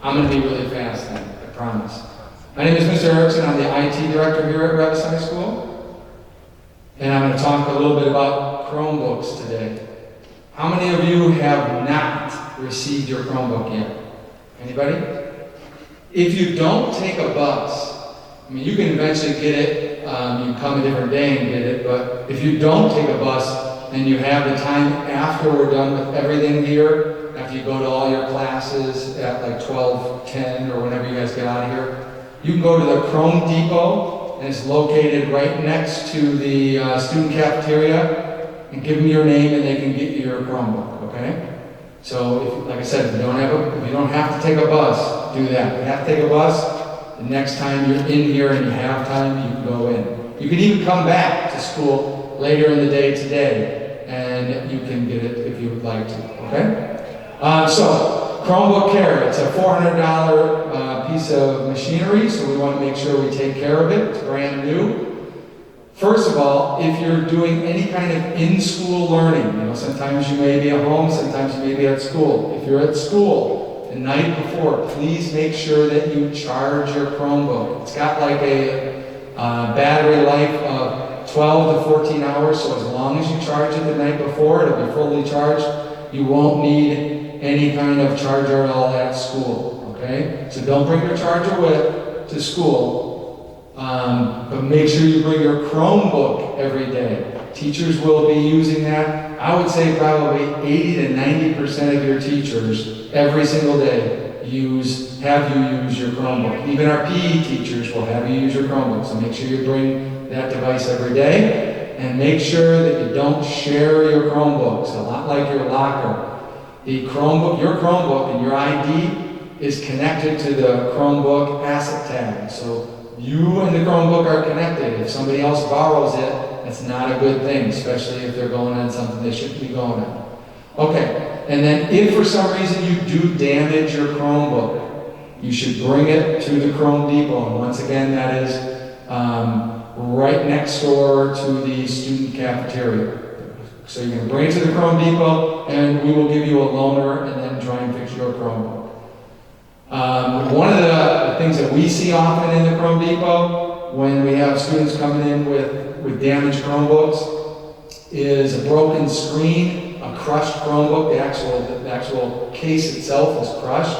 I'm going to be really fast then, I promise. My name is Mr. Erickson. I'm the IT director here at Revis High School. And I'm going to talk a little bit about Chromebooks today. How many of you have not received your Chromebook yet? Anybody? If you don't take a bus, I mean, you can eventually get it, you can come a different day and get it, but if you don't take a bus and you have the time after we're done with everything here, after you go to all your classes at like 12:10 or whenever you guys get out of here, you can go to the Chrome Depot, and it's located right next to the student cafeteria, and give them your name and they can get you your Chromebook, okay? So, like I said, if you don't have to take a bus, do that. If you have to take a bus, the next time you're in here and you have time, you can go in. You can even come back to school later in the day today, and you can get it if you would like to, okay? So, Chromebook Care, it's a $400 piece of machinery, so we want to make sure we take care of it. It's brand new. First of all, if you're doing any kind of in-school learning, sometimes you may be at home, sometimes you may be at school. If you're at school, the night before, please make sure that you charge your Chromebook. It's got like a battery life of 12 to 14 hours, so as long as you charge it the night before, it'll be fully charged. You won't need any kind of charger at all at school, okay? So don't bring your charger with to school. But make sure you bring your Chromebook every day. Teachers will be using that. I would say probably 80 to 90% of your teachers every single day have you use your Chromebook. Even our PE teachers will have you use your Chromebook. So make sure you bring that device every day, and make sure that you don't share your Chromebooks. A lot like your locker. Your Chromebook and your ID is connected to the Chromebook asset tag. So you and the Chromebook are connected. If somebody else borrows it, that's not a good thing, especially if they're going on something they shouldn't be going on. Okay, and then if for some reason you do damage your Chromebook, you should bring it to the Chrome Depot. And once again, that is right next door to the student cafeteria. So you're going to bring it to the Chrome Depot, and we will give you a loaner and then try and fix your Chromebook. One of the things that we see often in the Chrome Depot when we have students coming in with damaged Chromebooks is a broken screen, a crushed Chromebook. The actual case itself is crushed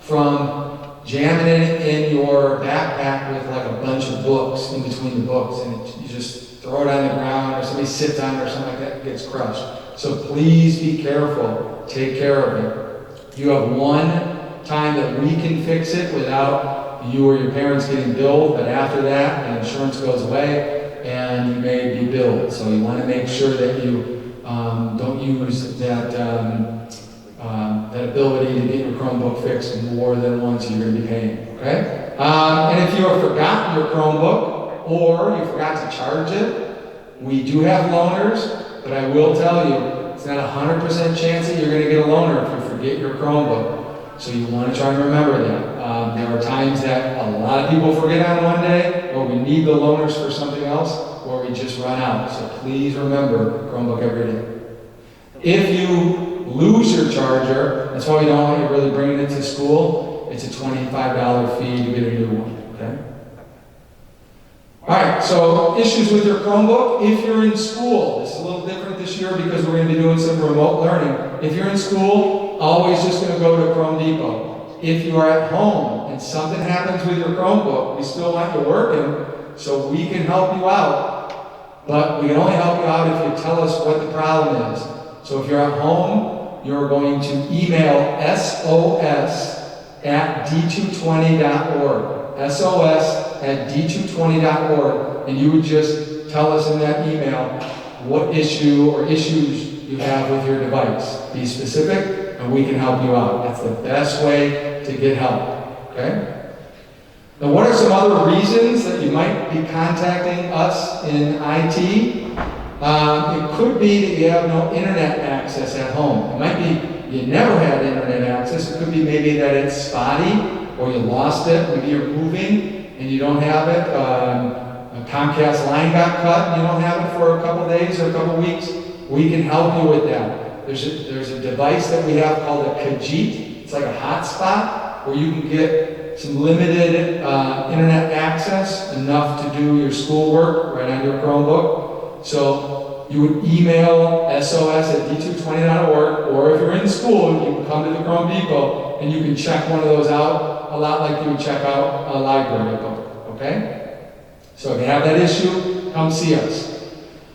from jamming it in your backpack with like a bunch of books in between the books, and you just throw it on the ground or somebody sits on it or something like that, it gets crushed. So please be careful. Take care of it. You have one time that we can fix it without you or your parents getting billed, but after that, the insurance goes away and you may be billed. So you want to make sure that you don't use that ability to get your Chromebook fixed more than once you're going to be paying, okay? And if you have forgotten your Chromebook or you forgot to charge it, we do have loaners, but I will tell you, it's not a 100% chance that you're going to get a loaner if you forget your Chromebook. So you want to try and remember that. There are times that a lot of people forget on one day, or we need the loaners for something else, or we just run out. So please remember Chromebook every day. If you lose your charger, that's why we don't want you really bringing it to school. It's a $25 fee to get a new one, okay? Alright, so issues with your Chromebook. If you're in school, this is a little different this year because we're going to be doing some remote learning. If you're in school, always just going to go to Chrome Depot. If you are at home and something happens with your Chromebook, we still want you working, so we can help you out. But we can only help you out if you tell us what the problem is. So if you're at home, you're going to email sos@d220.org. sos@d220.org, and you would just tell us in that email what issue or issues you have with your device. Be specific, and we can help you out. That's the best way to get help, okay? Now, what are some other reasons that you might be contacting us in IT? It could be that you have no internet access at home. It might be you never had internet access. It could be maybe that it's spotty, or you lost it. Maybe you're moving and you don't have it. A Comcast line got cut and you don't have it for a couple days or a couple weeks. We can help you with that. There's a device that we have called a Kajit. It's like a hotspot. where you can get some limited internet access, enough to do your schoolwork right on your Chromebook. So you would email sos@d220.org, or if you're in school, you can come to the Chrome Depot and you can check one of those out, a lot like you would check out a library book, okay? So if you have that issue, come see us.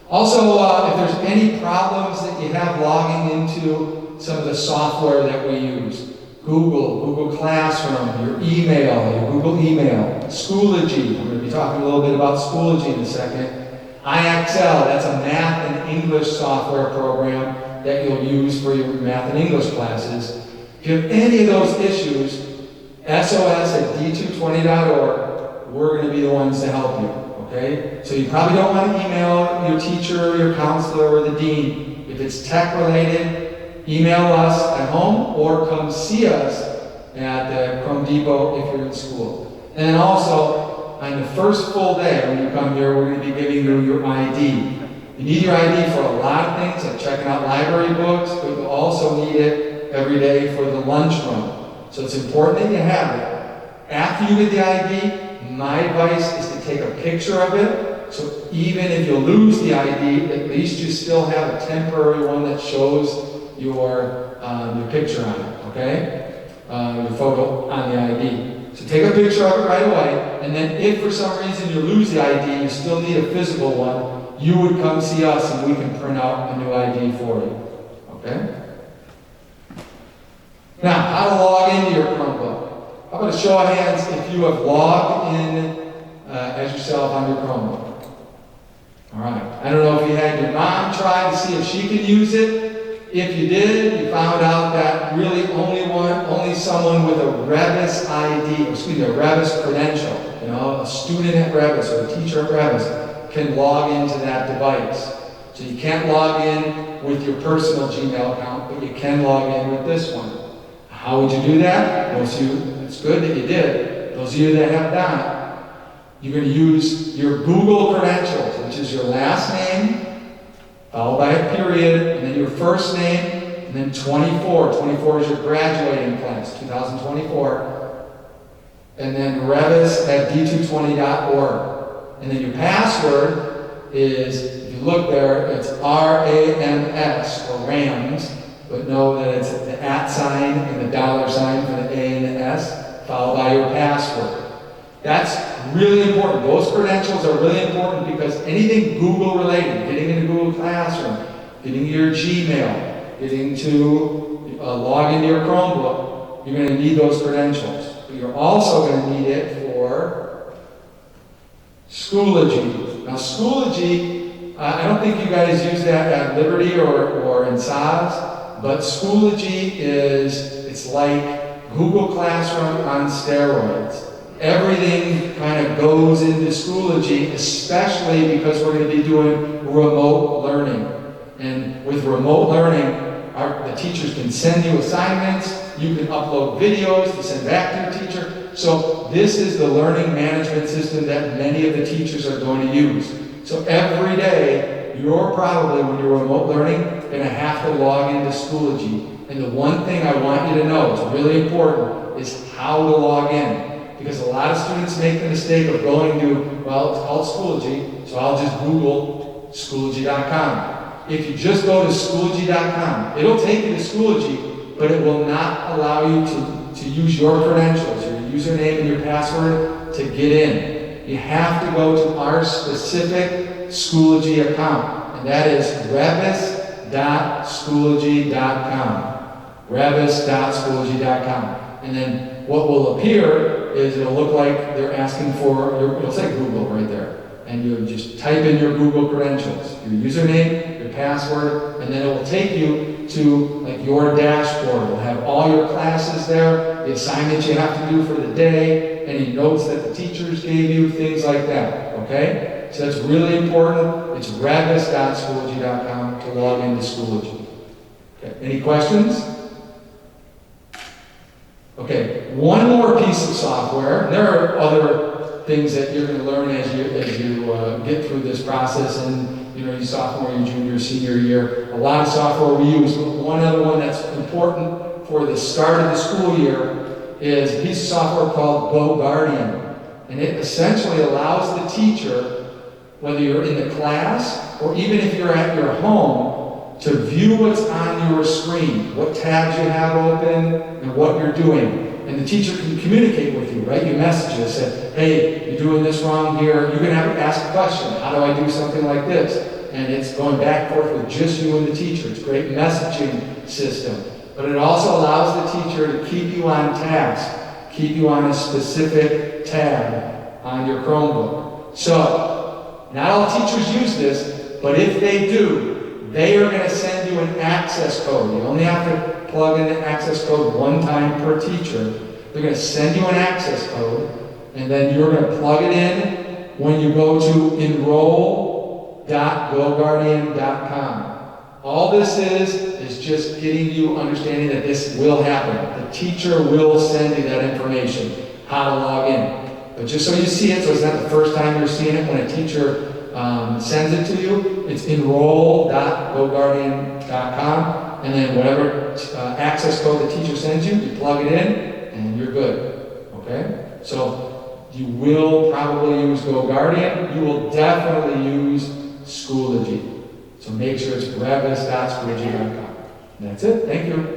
Also, if there's any problems that you have logging into some of the software that we use, Google Classroom, your email, your Google email, Schoology, we're going to be talking a little bit about Schoology in a second. IXL, that's a math and English software program that you'll use for your math and English classes. If you have any of those issues, sos@d220.org, we're going to be the ones to help you, okay? So you probably don't want to email your teacher, your counselor, or the dean. If it's tech related, email us at home or come see us at the Chrome Depot if you're in school. And then also, on the first full day when you come here, we're going to be giving you your ID. You need your ID for a lot of things, like checking out library books, but you also need it every day for the lunchroom. So it's important that you have it. After you get the ID, my advice is to take a picture of it. So even if you lose the ID, at least you still have a temporary one that shows your picture on it, okay? Your photo on the ID. So take a picture of it right away, and then if for some reason you lose the ID and you still need a physical one, you would come see us and we can print out a new ID for you, okay? Now, how to log into your Chromebook. How about a show of hands if you have logged in as yourself on your Chromebook? All right. I don't know if you had your mom try to see if she can use it. If you did, you found out that really only someone with a Revis ID, a Revis credential, a student at Revis or a teacher at Revis, can log into that device. So you can't log in with your personal Gmail account, but you can log in with this one. How would you do that? Most of you, it's good that you did. Those of you that have not, you're going to use your Google credentials, which is your last name, followed by a period, and then your first name, and then 24. 24 is your graduating class, 2024. And then revis@d220.org. And then your password is, if you look there, it's RAMS, or RAMS, but know that it's the @ sign and the $sign for the A and the S, followed by your password. That's really important. Those credentials are really important because anything Google related, getting into Google Classroom, getting your Gmail, getting to log into your Chromebook, you're going to need those credentials. But you're also going to need it for Schoology. Now Schoology, I don't think you guys use that at Liberty or in SAS, but Schoology it's like Google Classroom on steroids. Everything kind of goes into Schoology, especially because we're going to be doing remote learning. And with remote learning, the teachers can send you assignments, you can upload videos to send back to your teacher. So this is the learning management system that many of the teachers are going to use. So every day, you're probably, when you're remote learning, going to have to log into Schoology. And the one thing I want you to know, it's really important, is how to log in. Because a lot of students make the mistake of going to, well, it's called Schoology, so I'll just Google Schoology.com. If you just go to Schoology.com, it'll take you to Schoology, but it will not allow you to use your credentials, your username and your password to get in. You have to go to our specific Schoology account, and that is revis.schoology.com. revis.schoology.com. And then what will appear is it'll look like they're asking for, it'll say Google right there. And you just type in your Google credentials, your username, your password, and then it will take you to like your dashboard. It'll have all your classes there, the assignments you have to do for the day, any notes that the teachers gave you, things like that, okay? So that's really important. It's revis.schoology.com to log into Schoology. Okay, any questions? Okay, one more piece of software. There are other things that you're going to learn as you get through this process in your sophomore, your junior, senior year. A lot of software we use, but one other one that's important for the start of the school year is a piece of software called GoGuardian. And it essentially allows the teacher, whether you're in the class or even if you're at your home, to view what's on your screen, what tabs you have open, and what you're doing. And the teacher can communicate with you, right? You message it, say, hey, you're doing this wrong here. You can ask a question. How do I do something like this? And it's going back and forth with just you and the teacher. It's a great messaging system. But it also allows the teacher to keep you on task, keep you on a specific tab on your Chromebook. So, not all teachers use this, but if they do, they are going to send you an access code. You only have to plug in the access code one time per teacher. They're going to send you an access code, and then you're going to plug it in when you go to enroll.goguardian.com. All this is just getting you understanding that this will happen. The teacher will send you that information, how to log in. But just so you see it, so it's not the first time you're seeing it when a teacher sends it to you, it's enroll.goguardian.com, and then whatever access code the teacher sends you, you plug it in, and you're good. Okay? So you will probably use GoGuardian. You will definitely use Schoology. So make sure it's brevis.schoology.com. That's it. Thank you.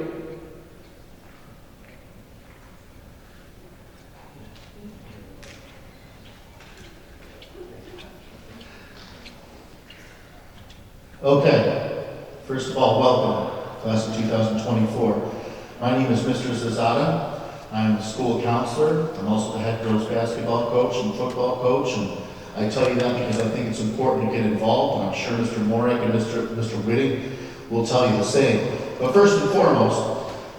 Okay, first of all, welcome, class of 2024. My name is Mr. Zazada. I'm a school counselor. I'm also the head girls basketball coach and football coach, and I tell you that because I think it's important to get involved, and I'm sure Mr. Morek and Mr. Whitting will tell you the same. But first and foremost,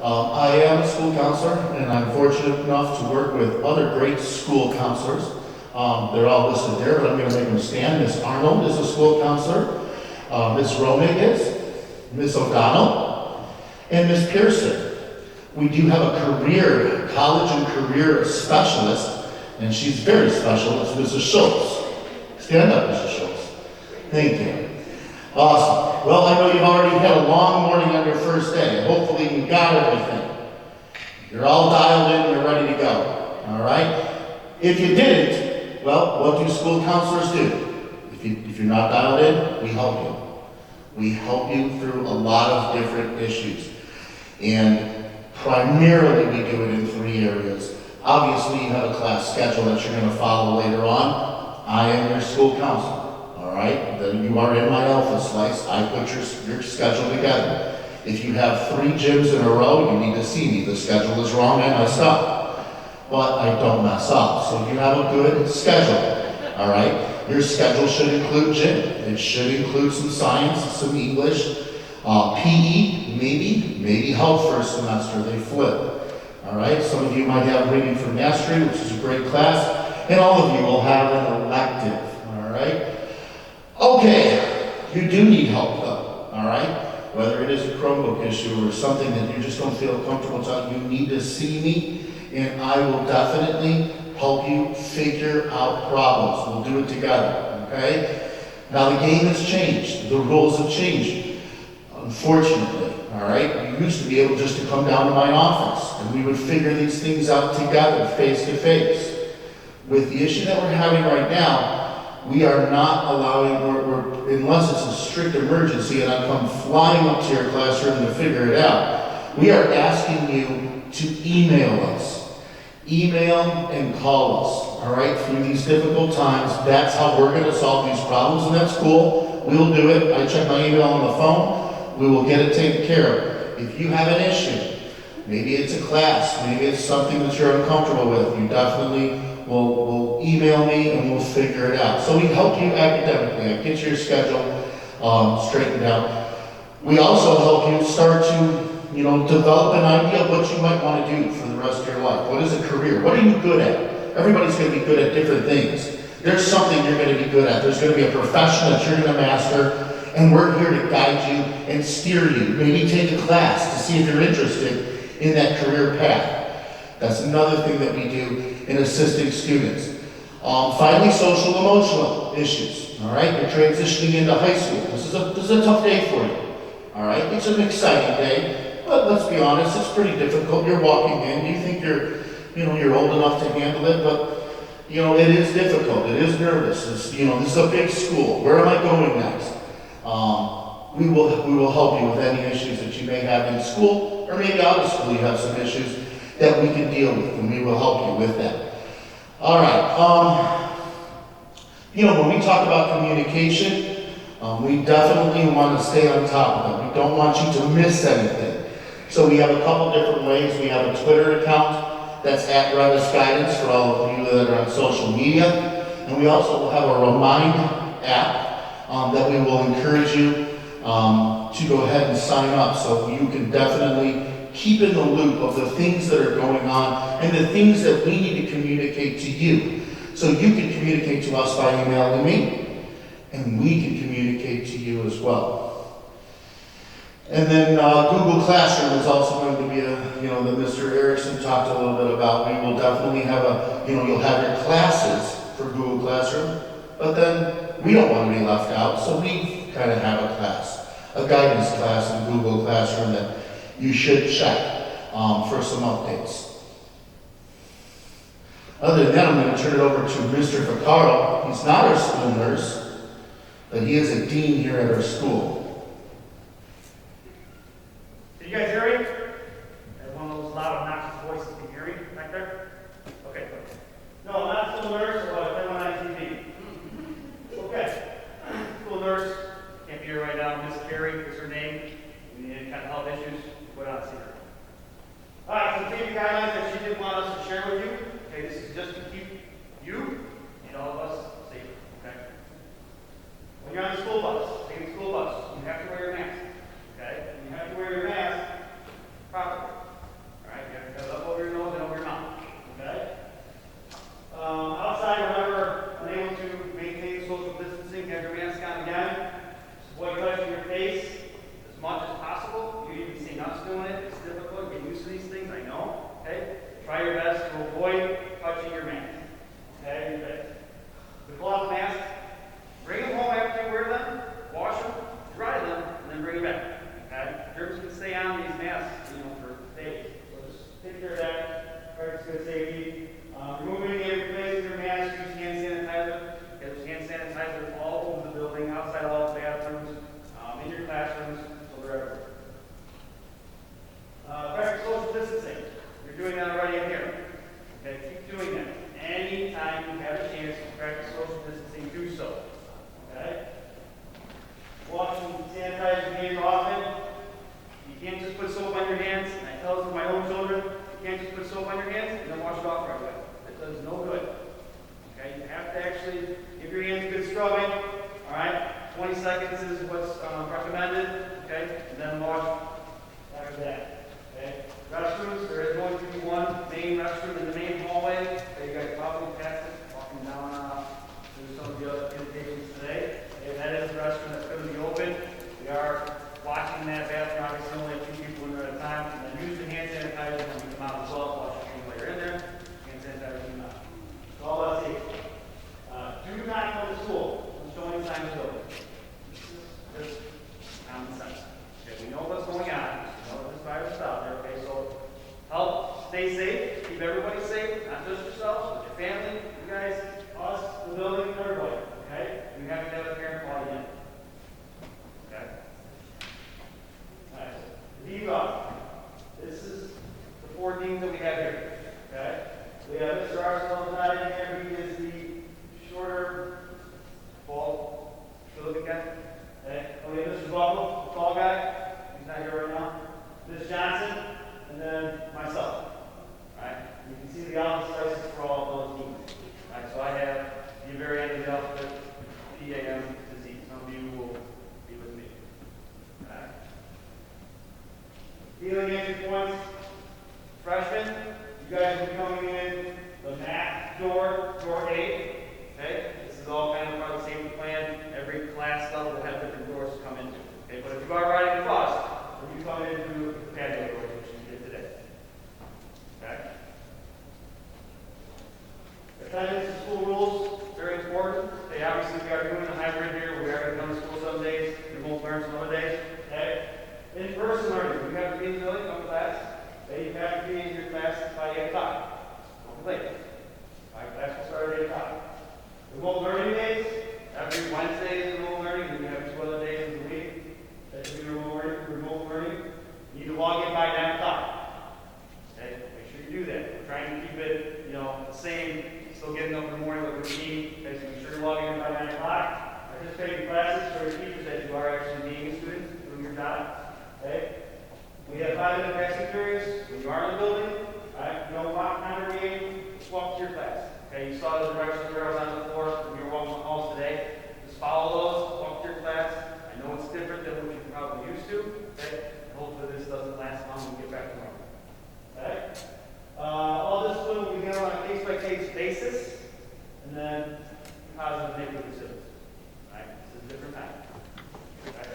I am a school counselor, and I'm fortunate enough to work with other great school counselors. They're all listed there, but I'm going to make them stand. Miss Arnold is a school counselor. Ms. Romig is, Ms. O'Donnell, and Ms. Pearson. We do have a college and career specialist, and she's very special. It's Mrs. Schultz. Stand up, Mrs. Schultz. Thank you. Awesome. Well, I know you've already had a long morning on your first day. Hopefully you got everything. You're all dialed in and you're ready to go. All right? If you didn't, well, what do school counselors do? If you're not dialed in, we help you. We help you through a lot of different issues. And primarily we do it in 3 areas. Obviously you have a class schedule that you're going to follow later on. I am your school counselor. All right? Then you are in my alpha slice. I put your schedule together. If you have 3 gyms in a row, you need to see me. The schedule is wrong, I messed up. But I don't mess up. So you have a good schedule. All right? Your schedule should include gym. It should include some science, some English, PE, maybe health for a semester. They flip. All right. Some of you might have reading for mastery, which is a great class, and all of you will have an elective. All right. Okay. You do need help though. All right. Whether it is a Chromebook issue or something that you just don't feel comfortable talking, you need to see me, and I will definitely help you figure out problems. We'll do it together, okay? Now the game has changed. The rules have changed, unfortunately, all right? You used to be able just to come down to my office and we would figure these things out together, face to face. With the issue that we're having right now, we are not allowing, unless it's a strict emergency and I come flying up to your classroom to figure it out, we are asking you to email us. Email and call us, all right, through these difficult times. That's how we're going to solve these problems, and that's cool. We'll do it. I check my email on the phone. We will get it taken care of. If you have an issue, maybe it's a class, maybe it's something that you're uncomfortable with, you definitely will email me and we'll figure it out. So we help you academically. I get your schedule straightened out. We also help you start to develop an idea of what you might want to do for the rest of your life. What is a career? What are you good at? Everybody's going to be good at different things. There's something you're going to be good at. There's going to be a profession that you're going to master, and we're here to guide you and steer you. Maybe take a class to see if you're interested in that career path. That's another thing that we do in assisting students. Finally, social emotional issues. All right, you're transitioning into high school. This is a tough day for you. All right, it's an exciting day. But let's be honest, it's pretty difficult. You're walking in, you think you're you're old enough to handle it, but, it is difficult, it is nervous, this is a big school, where am I going next? We will help you with any issues that you may have in school, or maybe out of school you have some issues that we can deal with, and we will help you with that. All right, when we talk about communication, we definitely want to stay on top of it. We don't want you to miss anything. So we have a couple different ways. We have a Twitter account that's at Revis Guidance for all of you that are on social media. And we also will have a Remind app that we will encourage you to go ahead and sign up, so you can definitely keep in the loop of the things that are going on and the things that we need to communicate to you. So you can communicate to us by emailing me, and we can communicate to you as well. And then Google Classroom is also going to be that Mr. Erickson talked a little bit about. We will definitely have you'll have your classes for Google Classroom, but then we don't want to be left out, so we kind of have a guidance class in Google Classroom that you should check for some updates. Other than that, I'm going to turn it over to Mr. Vaccaro. He's not our school nurse, but he is a dean here at our school. Can you guys hear me? There's one of those loud, obnoxious voices. Can you hear me back there? Okay, good. No, I'm not a school nurse, but I'm on TV. Okay. School nurse, can't be here right now. Miss Carrie is her name. We need any kind of health issues, go down and see her. All right, some TV guidelines that she did want us to share with you. Okay, this is just to keep you and all of us safe. Okay. When you're on the school bus, take the school bus, you have to wear your mask. Okay, and you have to wear your mask properly. All right, you have to have it up over your nose and over your mouth. Okay. Outside, remember, unable to maintain social distancing, have your mask on again. Avoid touching your face as much as possible. You've even seen us doing it. It's difficult. Get used to these things, I know. Okay? Try your best to avoid touching your mask. Okay? The cloth masks, bring them home after you wear them, wash them, dry them, and then bring them back. Okay? Germs can stay on these masks, for days. So just take care of that. Practice good safety. Removing and replacing your mask, use hand sanitizer. Get those hand sanitizer all over the building, outside all the bathrooms, in your classrooms, so they're everywhere. Practice social distancing. You're doing that already in here. Okay, keep doing that. Anytime you have a chance to practice social distancing, do so. Okay? Wash and sanitize your hands often. You can't just put soap on your hands. And I tell this to my own children, you can't just put soap on your hands and then wash it off right away. That does no good. Okay, you have to actually give your hands a good scrubbing. All right, 20 seconds is what's recommended. Okay, and then wash after that. Okay, restrooms. There is going to be one main restroom in the main hallway. Okay, you guys probably passed it walking down through some of the other invitations today. Okay, that is the restroom that's going to be open. We are watching that bathroom. Obviously, only a few people in there at a time. And then use the hand sanitizer when you come out as well. Wash your hands while you're in there. Hand sanitizer when you're out. It's all about safety. Do not go to school. Don't show any signs of it. This is just common sense. Okay, we know what's going on. We know this virus is out there. Okay, so help stay safe. Keep everybody safe. Not just yourselves, but your family, you guys, us, the building, everybody. Okay? You have to have a parent call you in. Okay? Alright. Diva. This is the 4 teams that we have here. Okay? We have Mr. Arsenal tonight in here. He is the shorter ball. Look again. Okay. We have Mr. Buckle, the tall guy. He's not here right now. Ms. Johnson, and then myself. Alright. You can see the alphabet slices for all of those teams. Alright, so I have the very end of the alphabet, PAM to Z. Some of you will be with me. Alright. Dealing entry points. Freshmen, you guys will be coming in the math door, door 8. Okay? This is all kind of part of the safety plan. Every class level will have different doors to come into. Okay, but if you are riding across, when you come in through the patio door, which you did today. Okay? Attendance to school rules, very important. Okay, obviously we are doing the hybrid here. We are going to come to school some days, we won't learn some other days. Okay? In-person learning, you have to be in the building, come to class. Okay, you have to be in your class by 8 o'clock. trying to keep it, the same, still getting up in the morning with routine, okay, so make sure you're logging in by 9 o'clock. Participate in classes, so your teachers that you are actually being a student, doing your job, okay? We have 5-minute passing periods when you are in the building, all right? No congregating, just walk to your class, okay? You saw the directions arrows on the floor when you were walking the halls today. Just follow those, walk to your class. I know it's different than what you're probably used to, okay? Hopefully this doesn't last long when we get back to normal. Okay? All discipline will be handled on a case-by-case basis, and then positive and negative decisions. All right? This is a different time. Okay?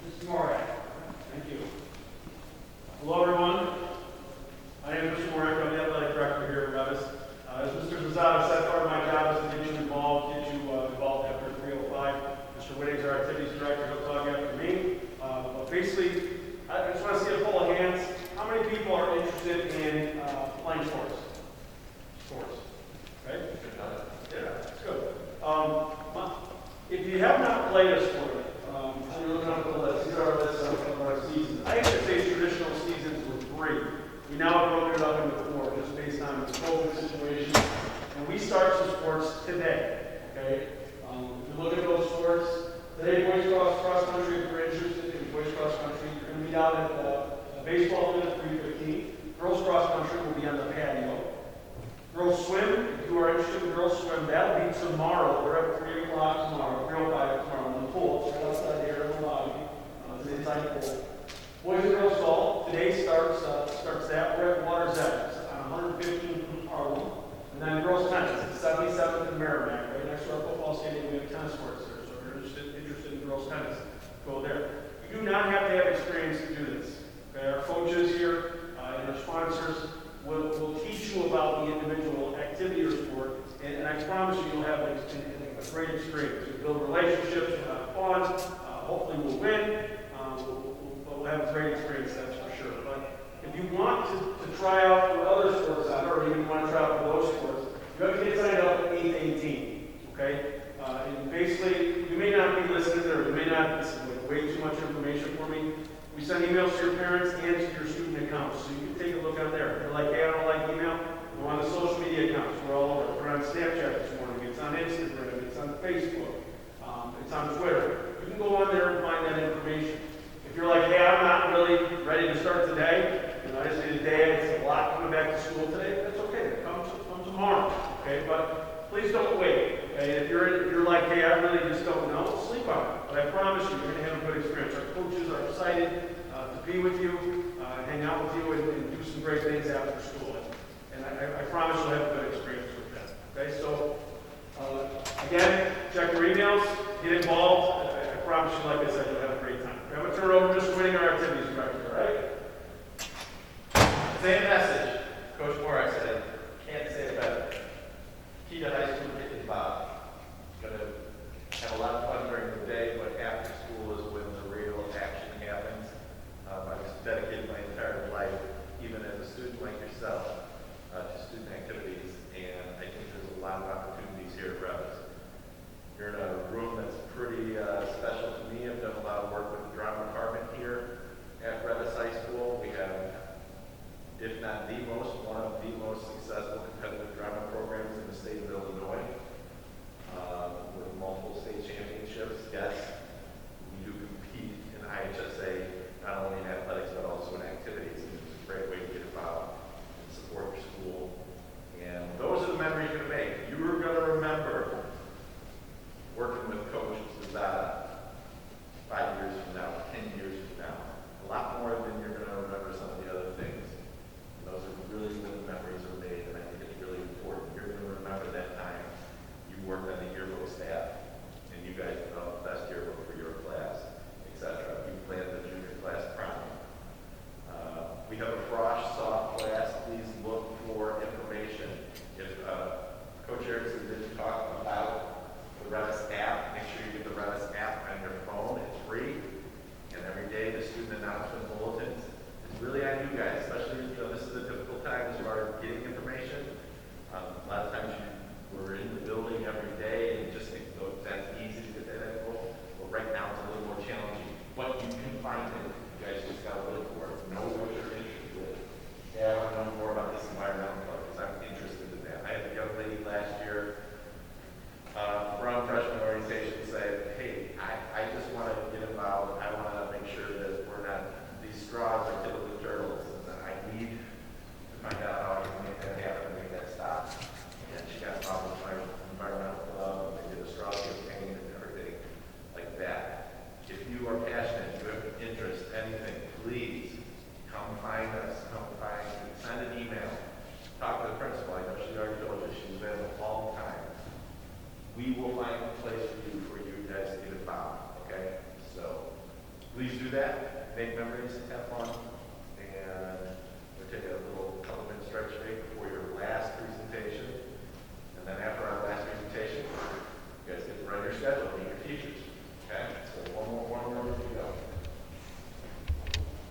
Mr. Morak. Thank you. Hello, everyone. My name is Mr. Morak. I'm the athletic director here at Revis. As Mr. Zazada said, part of my job is to get you involved after 3:05. Mr. Whitting's our activities director. He'll talk after me. But basically, I just want to see a full of hands. How many people are interested in playing sports? Right? Yeah, that's good. If you have not played a sport, so you're looking at the list. These are our lists of our seasons. I used to say traditional seasons were 3. We now have broken it up into 4, just based on the COVID situation. And we start some sports today. Okay. If you look at those sports, today boys cross country, if you're interested in boys cross country, you're going to be out at baseball field at 3:15. Girls cross country will be on the patio. Girls swim, if you are interested in girls swim, that'll be tomorrow. We're at 3 o'clock tomorrow, 3:05 tomorrow in the pool. It's right outside here in the lobby. It's an inside pool. Boys and girls golf, today starts that. We're at Water Zephyrs on 115 from Harlem. And then girls tennis, it's 77th and Merrimack, right next to our football stadium. We have tennis courts there. So if you're interested in girls tennis, go there. You do not have to have experience to do this. Okay? Our coaches here and our sponsors will teach you about the individual activity or sport, and I promise you, you'll have a great experience. You'll build relationships, you'll have fun, hopefully we'll win, but we'll have a great experience, that's for sure. But if you want to try out for other sports, or even want to try out for those sports, you have to get signed up at 8:18, okay? And basically, you may not be listening, or you may not, this is like way too much information for me. We send emails to your parents and to your student accounts, so you can take a look on there. If you're like, hey, I don't like email, go on the social media accounts. We're all over. We're on Snapchat this morning. It's on Instagram. It's on Facebook. It's on Twitter. You can go on there and find that information. If you're like, hey, I'm not really ready to start today, I just need a day, it's a lot coming back to school today, that's okay. Come tomorrow, okay? But please don't wait. Okay? If you're like, hey, I really just don't know, sleep on it. But I promise you, you're going to have a good experience. Our coaches are excited to be with you, hang out with you, and do some great things after school. And I promise you'll have a good experience with that. Okay, so again, check your emails, get involved. I promise you, like I said, you'll have a great time. I'm going to turn it over to Mr. Whitting, our activities director, all right? Same message. Coach Morak said, can't say it better. Key to high school is involved. Going to have a lot of fun during the day, but after school is when the real action happens. I've dedicated my entire life, even as a student like yourself, to student activities, and I think there's a lot of opportunities here at Revis. You're in a room that's pretty special to me. I've done a lot of work with the drama department here at Revis High School. We have, if not the most, one of the most successful competitive drama programs in the state of Illinois, with multiple state championships. Yes,